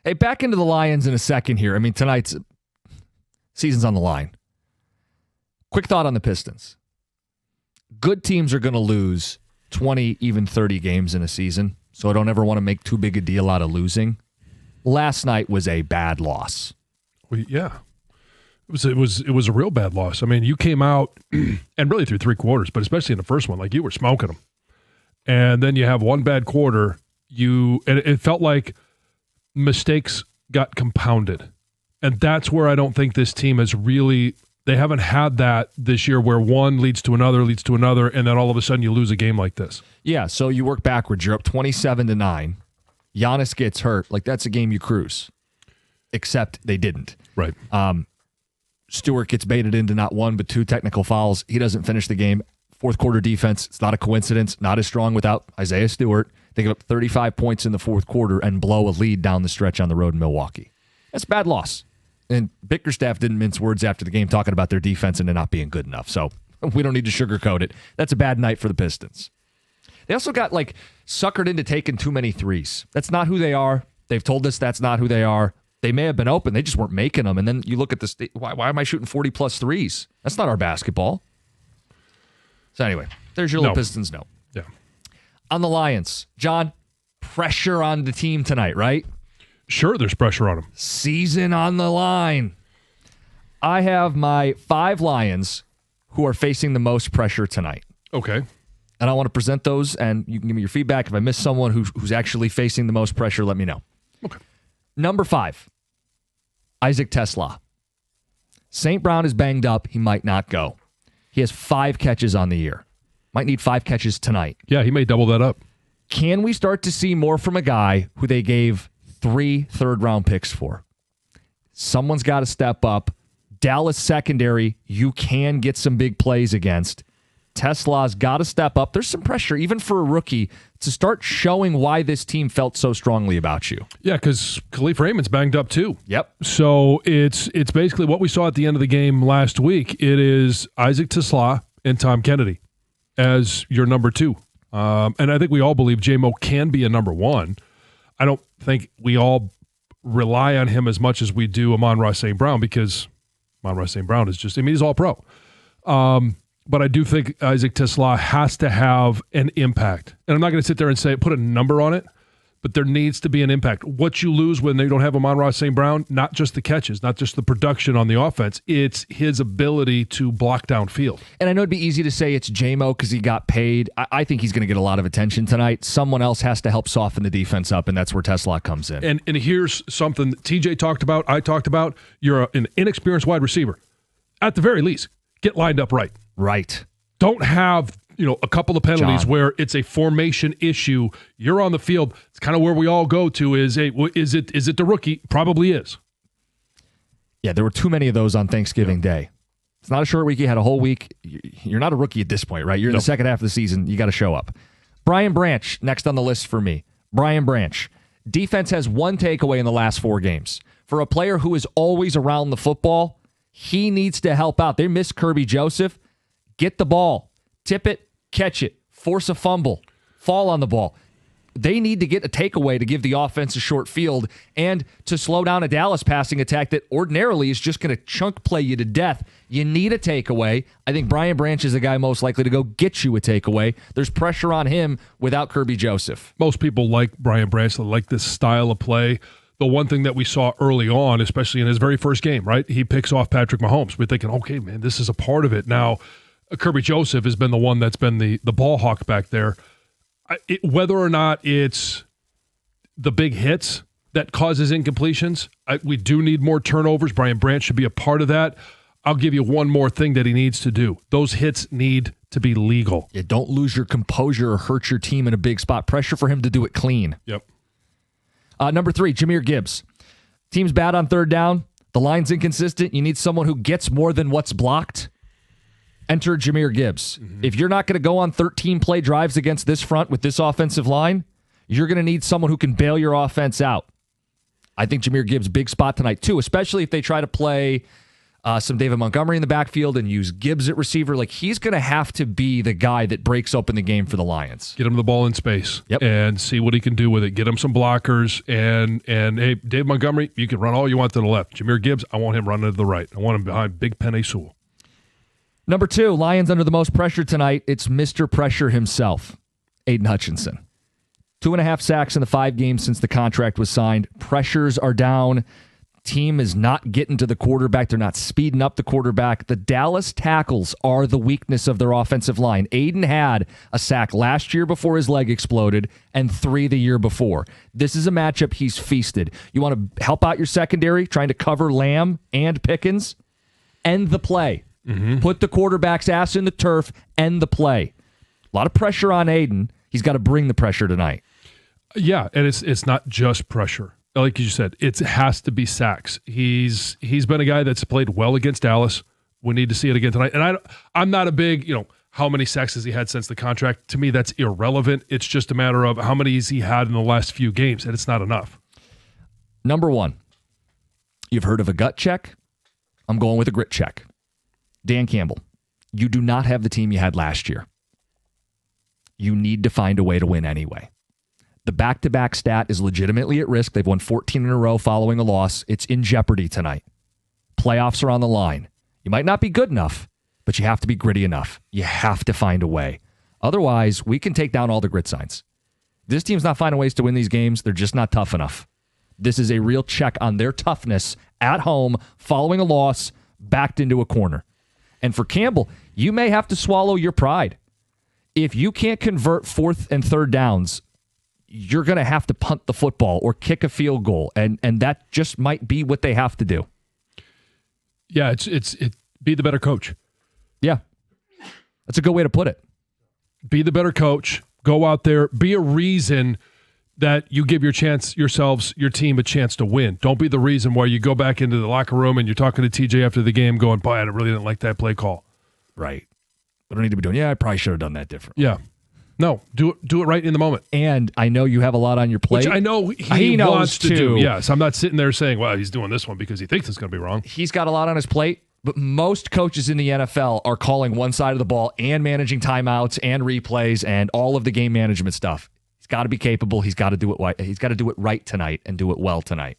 Hey, back into the Lions in a second here. I mean, tonight's season's on the line. Quick thought on the Pistons. Good teams are going to lose 20, even 30 games in a season, so I don't ever want to make too big a deal out of losing. Last night was a bad loss. Well, yeah. It was a real bad loss. I mean, you came out, and really through three quarters, but especially in the first one, like you were smoking them. And then you have one bad quarter, and it felt like mistakes got compounded. And that's where I don't think this team has really, they haven't had that this year where one leads to another, and then all of a sudden you lose a game like this. Yeah, so you work backwards. You're up 27-9. Giannis gets hurt. Like, that's a game you cruise. Except they didn't. Right. Stewart gets baited into not one but two technical fouls. He doesn't finish the game. Fourth quarter defense, it's not a coincidence. Not as strong without Isaiah Stewart. They give up 35 points in the fourth quarter and blow a lead down the stretch on the road in Milwaukee. That's a bad loss. And Bickerstaff didn't mince words after the game talking about their defense and it not being good enough. So we don't need to sugarcoat it. That's a bad night for the Pistons. They also got suckered into taking too many threes. That's not who they are. They've told us that's not who they are. They may have been open. They just weren't making them. And then you look at this. Why am I shooting 40-plus threes? That's not our basketball. So anyway, there's your little Pistons note. Yeah. On the Lions, John, pressure on the team tonight, right? Sure, there's pressure on them. Season on the line. I have my 5 Lions who are facing the most pressure tonight. Okay. And I want to present those, and you can give me your feedback. If I miss someone who's actually facing the most pressure, let me know. Okay. Number 5, Isaac Tesla. St. Brown is banged up. He might not go. He has 5 catches on the year. Might need 5 catches tonight. Yeah, he may double that up. Can we start to see more from a guy who they gave 3 third-round picks for? Someone's got to step up. Dallas secondary, you can get some big plays against. Tesla's got to step up. There's some pressure, even for a rookie, to start showing why this team felt so strongly about you. Yeah, because Khalif Raymond's banged up too. Yep. So it's basically what we saw at the end of the game last week. It is Isaac Tesla and Tom Kennedy as your number 2. And I think we all believe J-Mo can be a number 1. I don't think we all rely on him as much as we do Amon-Ra St. Brown, because Amon-Ra St. Brown is just, he's all pro. But I do think Isaac Tesla has to have an impact. And I'm not going to sit there and say, put a number on it, but there needs to be an impact. What you lose when they don't have Amon-Ra St. Brown, not just the catches, not just the production on the offense, it's his ability to block downfield. And I know it'd be easy to say it's J-Mo because he got paid. I think he's going to get a lot of attention tonight. Someone else has to help soften the defense up, and that's where Tesla comes in. And here's something that TJ talked about, I talked about. You're an inexperienced wide receiver. At the very least, get lined up right. Right. Don't have, a couple of penalties John, where it's a formation issue. You're on the field. It's kind of where we all go to is, hey, is it the rookie? Probably is. Yeah, there were too many of those on Thanksgiving Day. It's not a short week. You had a whole week. You're not a rookie at this point, right? You're in the second half of the season. You got to show up. Brian Branch, next on the list for me. Brian Branch. Defense has 1 takeaway in the last 4 games. For a player who is always around the football, he needs to help out. They miss Kirby Joseph. Get the ball, tip it, catch it, force a fumble, fall on the ball. They need to get a takeaway to give the offense a short field and to slow down a Dallas passing attack that ordinarily is just going to chunk play you to death. You need a takeaway. I think Brian Branch is the guy most likely to go get you a takeaway. There's pressure on him without Kirby Joseph. Most people like Brian Branch. They like this style of play. The one thing that we saw early on, especially in his very first game, right? He picks off Patrick Mahomes. We're thinking, okay, man, this is a part of it. Now, Kirby Joseph has been the one that's been the ball hawk back there. Whether or not it's the big hits that causes incompletions, we do need more turnovers. Brian Branch should be a part of that. I'll give you one more thing that he needs to do. Those hits need to be legal. Yeah, don't lose your composure or hurt your team in a big spot. Pressure for him to do it clean. Yep. Number 3, Jahmyr Gibbs. Team's bad on third down. The line's inconsistent. You need someone who gets more than what's blocked. Enter Jahmyr Gibbs. Mm-hmm. If you're not going to go on 13-play drives against this front with this offensive line, you're going to need someone who can bail your offense out. I think Jahmyr Gibbs' big spot tonight, too, especially if they try to play some David Montgomery in the backfield and use Gibbs at receiver. Like, he's going to have to be the guy that breaks open the game for the Lions. Get him the ball in space and see what he can do with it. Get him some blockers. And hey, Dave Montgomery, you can run all you want to the left. Jameer Gibbs, I want him running to the right. I want him behind Big Penny Sewell. Number 2, Lions under the most pressure tonight. It's Mr. Pressure himself, Aiden Hutchinson. 2.5 sacks in the 5 games since the contract was signed. Pressures are down. Team is not getting to the quarterback. They're not speeding up the quarterback. The Dallas tackles are the weakness of their offensive line. Aiden had a sack last year before his leg exploded and 3 the year before. This is a matchup he's feasted. You want to help out your secondary, trying to cover Lamb and Pickens? End the play. Put the quarterback's ass in the turf, end the play. A lot of pressure on Aiden. He's got to bring the pressure tonight. Yeah, and it's not just pressure. Like you said, it has to be sacks. He's been a guy that's played well against Dallas. We need to see it again tonight. And I'm not a big, how many sacks has he had since the contract? To me, that's irrelevant. It's just a matter of how many has he had in the last few games, and it's not enough. Number 1, you've heard of a gut check? I'm going with a grit check. Dan Campbell, you do not have the team you had last year. You need to find a way to win anyway. The back-to-back stat is legitimately at risk. They've won 14 in a row following a loss. It's in jeopardy tonight. Playoffs are on the line. You might not be good enough, but you have to be gritty enough. You have to find a way. Otherwise, we can take down all the grit signs. This team's not finding ways to win these games. They're just not tough enough. This is a real check on their toughness at home, following a loss, backed into a corner. And for Campbell, you may have to swallow your pride. If you can't convert 4th and 3rd downs, you're going to have to punt the football or kick a field goal, and that just might be what they have to do. Yeah, it's be the better coach. Yeah, that's a good way to put it. Be the better coach. Go out there. Be a reason that you give your team a chance to win. Don't be the reason why you go back into the locker room and you're talking to TJ after the game going, boy, I really didn't like that play call. Right. I don't need to be doing, I probably should have done that different. Yeah. No, do it right in the moment. And I know you have a lot on your plate. Which I know he wants to do. Yes, I'm not sitting there saying, well, he's doing this one because he thinks it's going to be wrong. He's got a lot on his plate, but most coaches in the NFL are calling one side of the ball and managing timeouts and replays and all of the game management stuff. He's got to be capable. He's got to do it. He's got to do it right tonight and do it well tonight.